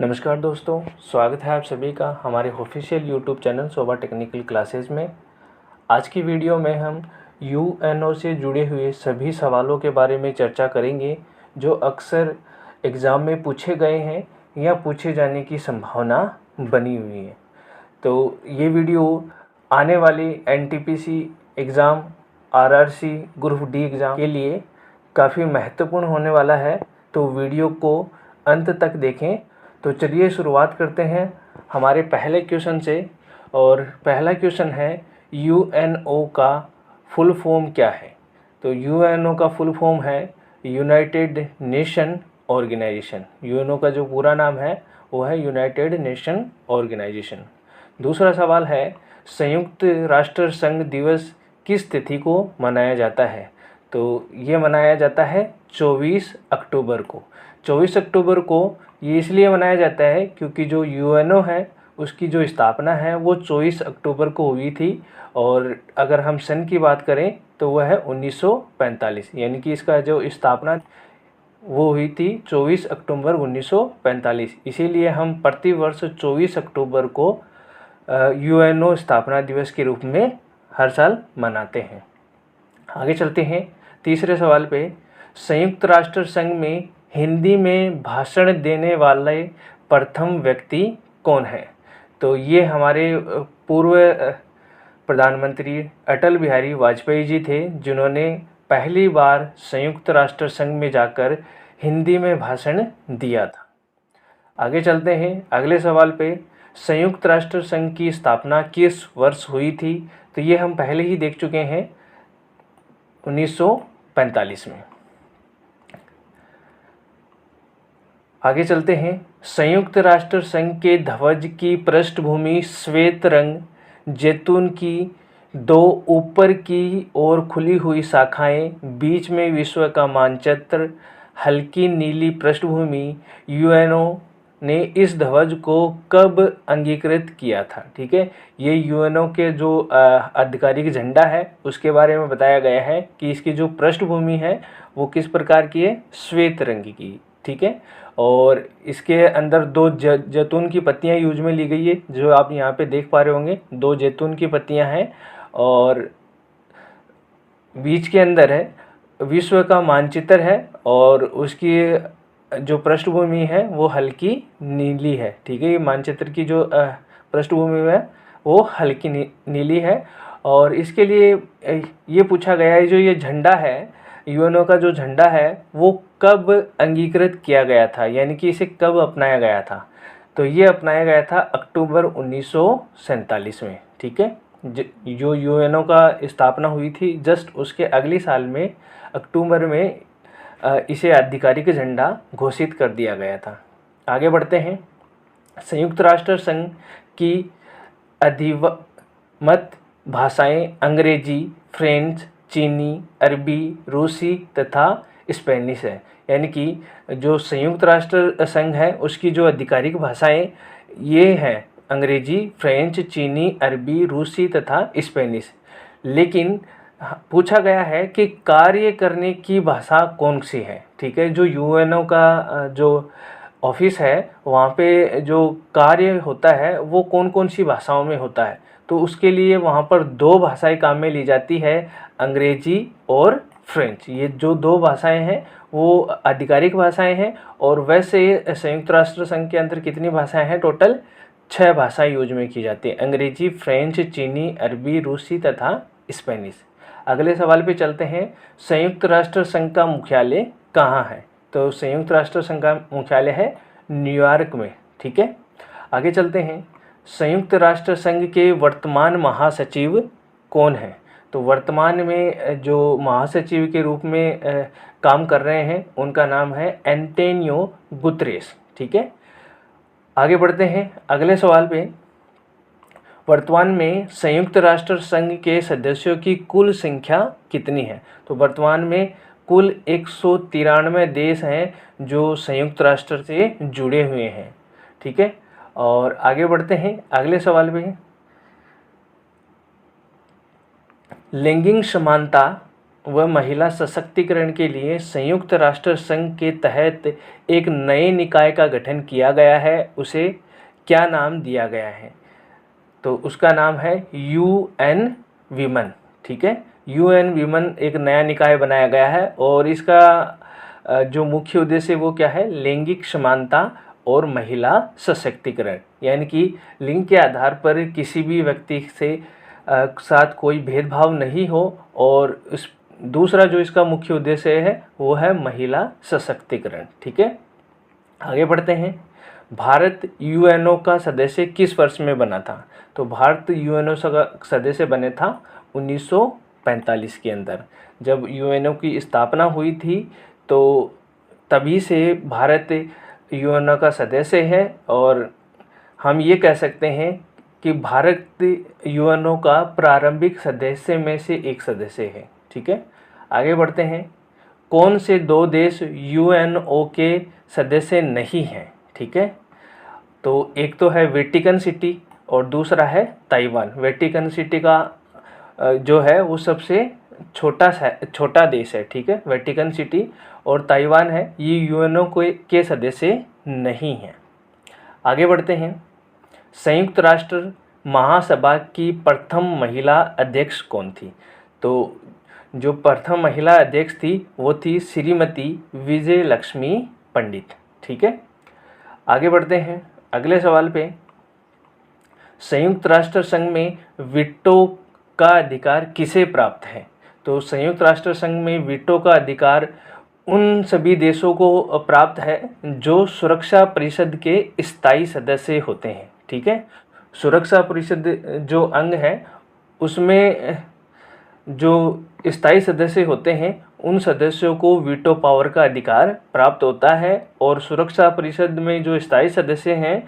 नमस्कार दोस्तों, स्वागत है आप सभी का हमारे ऑफिशियल यूट्यूब चैनल शोभा टेक्निकल क्लासेस में। आज की वीडियो में हम यूएनओ से जुड़े हुए सभी सवालों के बारे में चर्चा करेंगे जो अक्सर एग्ज़ाम में पूछे गए हैं या पूछे जाने की संभावना बनी हुई है। तो ये वीडियो आने वाली NTPC exam, RRC, group D exam के लिए काफ़ी महत्वपूर्ण होने वाला है, तो वीडियो को अंत तक देखें। तो चलिए शुरुआत करते हैं हमारे पहले क्वेश्चन से। और पहला क्वेश्चन है, यूएनओ का फुल फॉर्म क्या है? तो यूएनओ का फुल फॉर्म है यूनाइटेड नेशन ऑर्गेनाइजेशन। यूएनओ का जो पूरा नाम है वो है यूनाइटेड नेशन ऑर्गेनाइजेशन। दूसरा सवाल है, संयुक्त राष्ट्र संघ दिवस किस तिथि को मनाया जाता है? तो ये मनाया जाता है 24 अक्टूबर को। 24 अक्टूबर को ये इसलिए मनाया जाता है क्योंकि जो यूएनओ है उसकी जो स्थापना है वो 24 अक्टूबर को हुई थी। और अगर हम सन की बात करें तो वह है 1945, यानी कि इसका जो स्थापना वो हुई थी 24 अक्टूबर 1945। इसीलिए हम प्रतिवर्ष 24 अक्टूबर को यूएनओ स्थापना दिवस के रूप में हर साल मनाते हैं। आगे चलते हैं तीसरे सवाल पे। संयुक्त राष्ट्र संघ में हिंदी में भाषण देने वाले प्रथम व्यक्ति कौन है? तो ये हमारे पूर्व प्रधानमंत्री अटल बिहारी वाजपेयी जी थे, जिन्होंने पहली बार संयुक्त राष्ट्र संघ में जाकर हिंदी में भाषण दिया था। आगे चलते हैं अगले सवाल पे। संयुक्त राष्ट्र संघ की स्थापना किस वर्ष हुई थी? तो ये हम पहले ही देख चुके हैं, 1945 में। आगे चलते हैं, संयुक्त राष्ट्र संघ के ध्वज की पृष्ठभूमि श्वेत रंग, जैतून की दो ऊपर की ओर खुली हुई शाखाएं, बीच में विश्व का मानचित्र, हल्की नीली पृष्ठभूमि। यूएनओ ने इस ध्वज को कब अंगीकृत किया था? ठीक है, ये यूएनओ के जो आधिकारिक झंडा है उसके बारे में बताया गया है कि इसकी जो पृष्ठभूमि है वो किस प्रकार की है, श्वेत रंग की। ठीक है, और इसके अंदर दो जैतून की पत्तियां यूज में ली गई है, जो आप यहाँ पे देख पा रहे होंगे, दो जैतून की पत्तियां हैं। और बीच के अंदर है विश्व का मानचित्र है, और उसकी जो पृष्ठभूमि है वो हल्की नीली है। ठीक है, ये मानचित्र की जो पृष्ठभूमि है वो हल्की नीली है। और इसके लिए ये पूछा गया है, जो ये झंडा है, यूएनओ का जो झंडा है वो कब अंगीकृत किया गया था, यानी कि इसे कब अपनाया गया था? तो ये अपनाया गया था अक्टूबर 1947 में। ठीक है, जो यूएनओ का स्थापना हुई थी जस्ट उसके अगले साल में अक्टूबर में इसे आधिकारिक झंडा घोषित कर दिया गया था। आगे बढ़ते हैं, संयुक्त राष्ट्र संघ की अधिमत भाषाएं अंग्रेजी, फ्रेंच, चीनी, अरबी, रूसी तथा स्पेनिश है। यानी कि जो संयुक्त राष्ट्र संघ है उसकी जो आधिकारिक भाषाएं ये हैं अंग्रेजी, फ्रेंच, चीनी, अरबी, रूसी तथा स्पेनिश। लेकिन पूछा गया है कि कार्य करने की भाषा कौन सी है? ठीक है, जो यूएनओ का जो ऑफिस है वहाँ पे जो कार्य होता है वो कौन कौन सी भाषाओं में होता है? तो उसके लिए वहाँ पर दो भाषाएं काम में ली जाती है, अंग्रेजी और फ्रेंच। ये जो दो भाषाएं हैं वो आधिकारिक भाषाएं हैं। और वैसे संयुक्त राष्ट्र संघ के अंदर कितनी भाषाएं हैं? टोटल 6 भाषाएं यूज में की जाती हैं, अंग्रेजी, फ्रेंच, चीनी, अरबी, रूसी तथा स्पेनिश। अगले सवाल पे चलते हैं, संयुक्त राष्ट्र संघ का मुख्यालय कहाँ है? तो संयुक्त राष्ट्र संघ का मुख्यालय है न्यूयॉर्क में। ठीक है, आगे चलते हैं, संयुक्त राष्ट्र संघ के वर्तमान महासचिव कौन है? तो वर्तमान में जो महासचिव के रूप में काम कर रहे हैं उनका नाम है एंटोनियो गुतेरेस। ठीक है, आगे बढ़ते हैं अगले सवाल पे। वर्तमान में संयुक्त राष्ट्र संघ के सदस्यों की कुल संख्या कितनी है? तो वर्तमान में कुल 193 देश हैं जो संयुक्त राष्ट्र से जुड़े हुए हैं। ठीक है, और आगे बढ़ते हैं अगले सवाल पे। लैंगिक समानता व महिला सशक्तिकरण के लिए संयुक्त राष्ट्र संघ के तहत एक नए निकाय का गठन किया गया है, उसे क्या नाम दिया गया है? तो उसका नाम है UN विमन। ठीक है, UN विमन एक नया निकाय बनाया गया है और इसका जो मुख्य उद्देश्य वो क्या है? लैंगिक समानता और महिला सशक्तिकरण, यानी कि लिंग के आधार पर किसी भी व्यक्ति से साथ कोई भेदभाव नहीं हो। और इस दूसरा जो इसका मुख्य उद्देश्य है वो है महिला सशक्तिकरण। ठीक है, आगे बढ़ते हैं। भारत UNO का सदस्य किस वर्ष में बना था? तो भारत UNO का सदस्य बने था 1945 के अंदर। जब UNO की स्थापना हुई थी तो तभी से भारत UNO का सदस्य है और हम ये कह सकते हैं कि भारत UNO का प्रारंभिक सदस्य में से एक सदस्य है। ठीक है, आगे बढ़ते हैं। कौन से दो देश UNO के सदस्य नहीं हैं? ठीक है, तो एक तो है वेटिकन सिटी और दूसरा है ताइवान। वेटिकन सिटी का जो है वो सबसे छोटा देश है। ठीक है, वेटिकन सिटी और ताइवान है, ये UNO के सदस्य नहीं हैं। आगे बढ़ते हैं। संयुक्त राष्ट्र महासभा की प्रथम महिला अध्यक्ष कौन थी? तो जो प्रथम महिला अध्यक्ष थी वो थी श्रीमती विजय लक्ष्मी पंडित। ठीक है, आगे बढ़ते हैं अगले सवाल पे। संयुक्त राष्ट्र संघ में वीटो का अधिकार किसे प्राप्त है? तो संयुक्त राष्ट्र संघ में वीटो का अधिकार उन सभी देशों को प्राप्त है जो सुरक्षा परिषद के स्थायी सदस्य होते हैं। ठीक है, सुरक्षा परिषद जो अंग है उसमें जो स्थायी सदस्य होते हैं उन सदस्यों को वीटो पावर का अधिकार प्राप्त होता है। और सुरक्षा परिषद में जो स्थायी सदस्य हैं,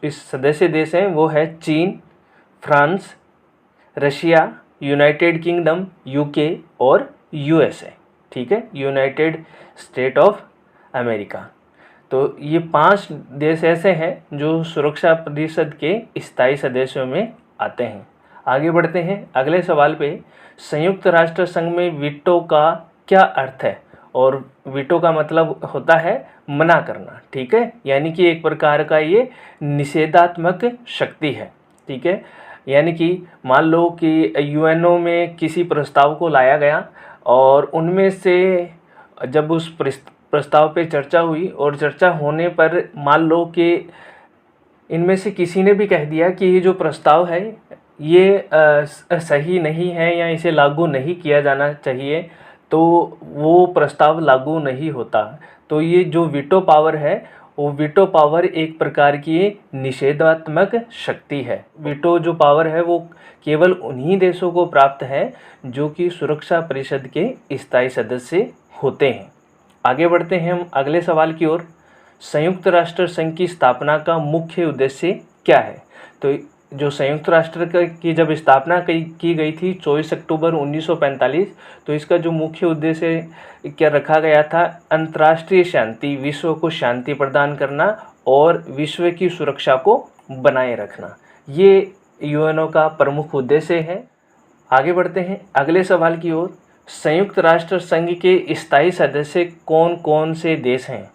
इस सदस्य देश हैं वो है चीन, France, Russia, United kingdom, UK और USA। ठीक है, यूनाइटेड स्टेट ऑफ अमेरिका। तो ये 5 देश ऐसे हैं जो सुरक्षा परिषद के स्थायी सदस्यों में आते हैं। आगे बढ़ते हैं अगले सवाल पे। संयुक्त राष्ट्र संघ में वीटो का क्या अर्थ है? और वीटो का मतलब होता है मना करना। ठीक है, यानी कि एक प्रकार का ये निषेधात्मक शक्ति है। ठीक है, यानी कि मान लो कि UNO में किसी प्रस्ताव को लाया गया और उनमें से जब उस प्रस्ताव पे चर्चा हुई और चर्चा होने पर मान लो कि इनमें से किसी ने भी कह दिया कि ये जो प्रस्ताव है ये सही नहीं है या इसे लागू नहीं किया जाना चाहिए, तो वो प्रस्ताव लागू नहीं होता। तो ये जो वीटो पावर है वो वीटो पावर एक प्रकार की निषेधात्मक शक्ति है। वीटो जो पावर है वो केवल उन्हीं देशों को प्राप्त है जो कि सुरक्षा परिषद के स्थायी सदस्य होते हैं। आगे बढ़ते हैं हम अगले सवाल की ओर। संयुक्त राष्ट्र संघ की स्थापना का मुख्य उद्देश्य क्या है? तो जो संयुक्त राष्ट्र की जब स्थापना की गई थी 24 अक्टूबर 1945, तो इसका जो मुख्य उद्देश्य क्या रखा गया था? अंतर्राष्ट्रीय शांति, विश्व को शांति प्रदान करना और विश्व की सुरक्षा को बनाए रखना, ये UNO का प्रमुख उद्देश्य है। आगे बढ़ते हैं अगले सवाल की ओर। संयुक्त राष्ट्र संघ के स्थायी सदस्य कौन कौन से देश हैं?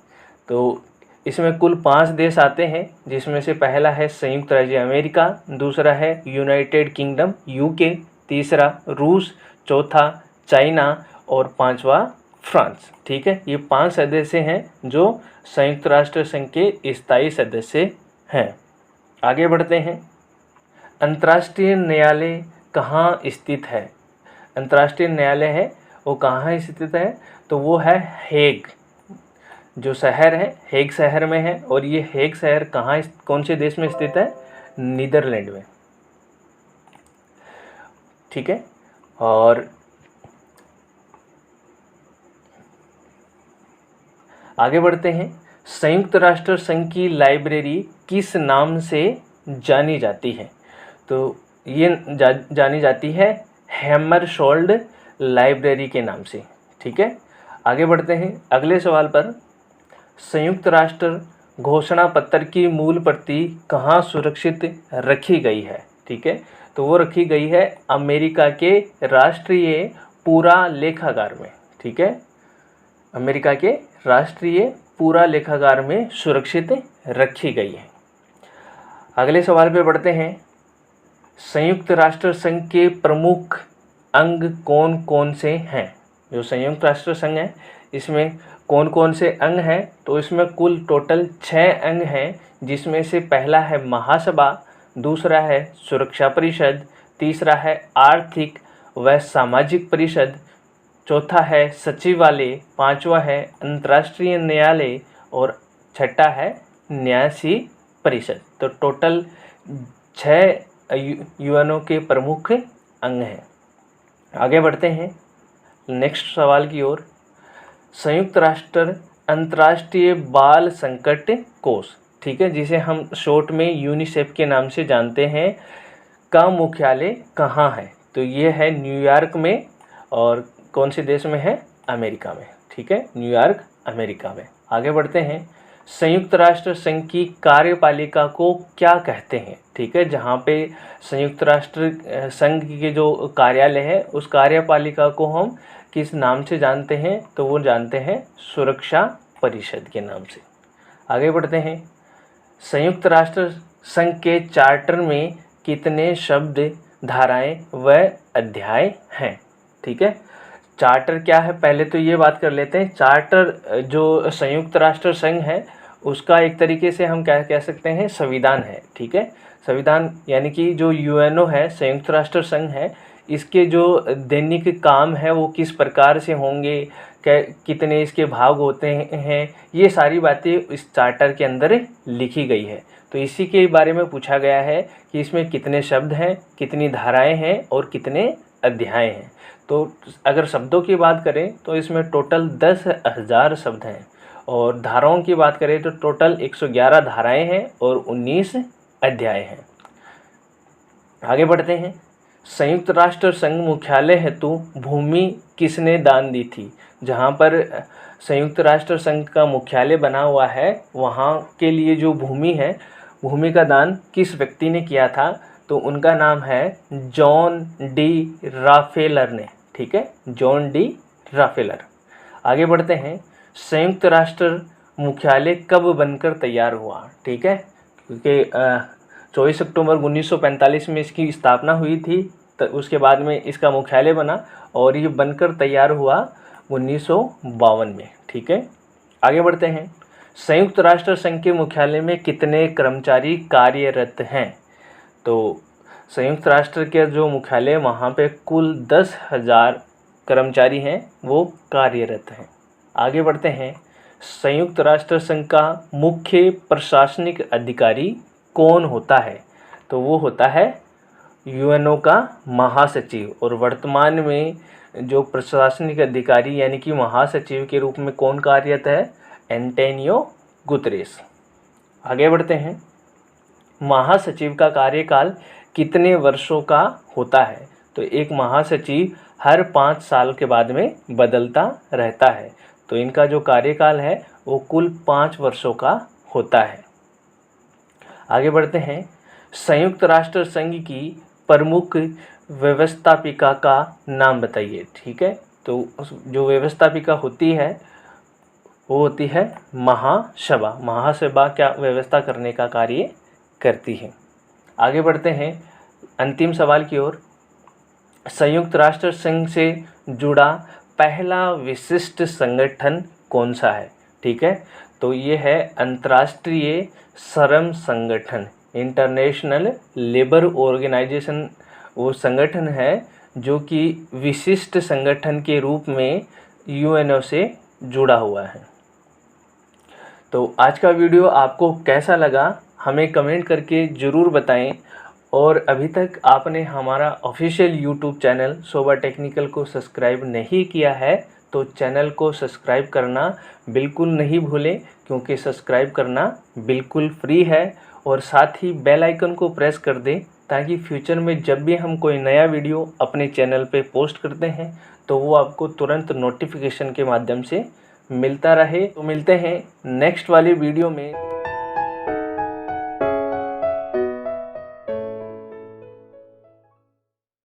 तो इसमें कुल 5 देश आते हैं, जिसमें से पहला है संयुक्त राज्य अमेरिका, दूसरा है यूनाइटेड किंगडम UK, तीसरा रूस, चौथा चाइना और 5वां फ्रांस। ठीक है, ये 5 सदस्य हैं जो संयुक्त राष्ट्र संघ के स्थायी सदस्य हैं। आगे बढ़ते हैं। अंतर्राष्ट्रीय न्यायालय कहाँ स्थित है? अंतर्राष्ट्रीय न्यायालय है वो कहाँ स्थित है? तो वो है हेग, जो शहर है हेग शहर में है। और ये हेग शहर कहाँ, कौन से देश में स्थित है? नीदरलैंड में। ठीक है, और आगे बढ़ते हैं। संयुक्त राष्ट्र संघ की लाइब्रेरी किस नाम से जानी जाती है? तो ये जानी जाती है हैमरशोल्ड लाइब्रेरी के नाम से। ठीक है, आगे बढ़ते हैं अगले सवाल पर। संयुक्त राष्ट्र घोषणा पत्र की मूल प्रति कहाँ सुरक्षित रखी गई है? ठीक है, तो वो रखी गई है अमेरिका के राष्ट्रीय पूरा लेखागार में, ठीक है, अमेरिका के राष्ट्रीय पूरा लेखागार में सुरक्षित रखी गई है। अगले सवाल पे बढ़ते हैं। संयुक्त राष्ट्र संघ के प्रमुख अंग कौन कौन से हैं? जो संयुक्त राष्ट्र संघ है इसमें कौन कौन से अंग हैं? तो इसमें कुल टोटल 6 अंग हैं, जिसमें से पहला है महासभा, दूसरा है सुरक्षा परिषद, तीसरा है आर्थिक व सामाजिक परिषद, चौथा है सचिवालय, पांचवा है अंतर्राष्ट्रीय न्यायालय और छठा है न्यासी परिषद। तो टोटल 6 यूएनओ के प्रमुख अंग हैं। आगे बढ़ते हैं नेक्स्ट सवाल की ओर। संयुक्त राष्ट्र अंतर्राष्ट्रीय बाल संकट कोष, ठीक है, जिसे हम शॉर्ट में यूनिसेफ के नाम से जानते हैं, का मुख्यालय कहाँ है? तो ये है न्यूयॉर्क में। और कौन से देश में है? अमेरिका में, ठीक है, न्यूयॉर्क अमेरिका में। आगे बढ़ते हैं। संयुक्त राष्ट्र संघ की कार्यपालिका को क्या कहते हैं? ठीक है, जहाँ पे संयुक्त राष्ट्र संघ के जो कार्यालय है उस कार्यपालिका को हम किस नाम से जानते हैं? तो वो जानते हैं सुरक्षा परिषद के नाम से। आगे बढ़ते हैं। संयुक्त राष्ट्र संघ के चार्टर में कितने शब्द, धाराएं व अध्याय हैं? ठीक है, चार्टर क्या है पहले तो ये बात कर लेते हैं। चार्टर जो संयुक्त राष्ट्र संघ है उसका एक तरीके से हम क्या कह सकते हैं, संविधान है। ठीक है, संविधान यानी कि जो यूएनओ है, संयुक्त राष्ट्र संघ है, इसके जो दैनिक काम है वो किस प्रकार से होंगे, कितने इसके भाग होते हैं, ये सारी बातें इस चार्टर के अंदर लिखी गई है। तो इसी के बारे में पूछा गया है कि इसमें कितने शब्द हैं, कितनी धाराएं हैं और कितने अध्याय हैं। तो अगर शब्दों की बात करें तो इसमें टोटल 10,000 शब्द हैं और धाराओं की बात करें तो टोटल 111 धाराएं हैं और 19 अध्याय हैं। आगे बढ़ते हैं। संयुक्त राष्ट्र संघ मुख्यालय हेतु भूमि किसने दान दी थी? जहाँ पर संयुक्त राष्ट्र संघ का मुख्यालय बना हुआ है वहाँ के लिए जो भूमि है, भूमि का दान किस व्यक्ति ने किया था? तो उनका नाम है जॉन डी राफेलर ने। ठीक है, जॉन डी राफेलर। आगे बढ़ते हैं। संयुक्त राष्ट्र मुख्यालय कब बनकर तैयार हुआ? ठीक है, क्योंकि 24 अक्टूबर 1945 में इसकी स्थापना हुई थी, तो उसके बाद में इसका मुख्यालय बना और ये बनकर तैयार हुआ 1952 में। ठीक है, आगे बढ़ते हैं। संयुक्त राष्ट्र संघ के मुख्यालय में कितने कर्मचारी कार्यरत हैं? तो संयुक्त राष्ट्र के जो मुख्यालय वहाँ पे कुल 10,000 कर्मचारी हैं, वो कार्यरत हैं। आगे बढ़ते हैं। संयुक्त राष्ट्र संघ का मुख्य प्रशासनिक अधिकारी कौन होता है? तो वो होता है यूएनओ का महासचिव। और वर्तमान में जो प्रशासनिक अधिकारी यानी कि महासचिव के रूप में कौन कार्यरत है? Antonio Guterres. आगे बढ़ते हैं। महासचिव का कार्यकाल कितने वर्षों का होता है? तो एक महासचिव हर 5 साल के बाद में बदलता रहता है, तो इनका जो कार्यकाल है वो कुल 5 वर्षों का होता है। आगे बढ़ते हैं। संयुक्त राष्ट्र संघ की प्रमुख व्यवस्थापिका का नाम बताइए। ठीक है, तो जो व्यवस्थापिका होती है वो होती है महासभा। महासभा क्या व्यवस्था करने का कार्य करती है। आगे बढ़ते हैं अंतिम सवाल की ओर। संयुक्त राष्ट्र संघ से जुड़ा पहला विशिष्ट संगठन कौन सा है? ठीक है, तो ये है अंतर्राष्ट्रीय श्रम संगठन, इंटरनेशनल लेबर ऑर्गेनाइजेशन। वो संगठन है जो कि विशिष्ट संगठन के रूप में यूएनओ से जुड़ा हुआ है। तो आज का वीडियो आपको कैसा लगा हमें कमेंट करके ज़रूर बताएं। और अभी तक आपने हमारा ऑफिशियल यूट्यूब चैनल सोबा टेक्निकल को सब्सक्राइब नहीं किया है तो चैनल को सब्सक्राइब करना बिल्कुल नहीं भूलें, क्योंकि सब्सक्राइब करना बिल्कुल फ्री है। और साथ ही बेल आइकन को प्रेस कर दें ताकि फ्यूचर में जब भी हम कोई नया वीडियो अपने चैनल पे पोस्ट करते हैं तो वो आपको तुरंत नोटिफिकेशन के माध्यम से मिलता रहे। तो मिलते हैं नेक्स्ट वाली वीडियो में।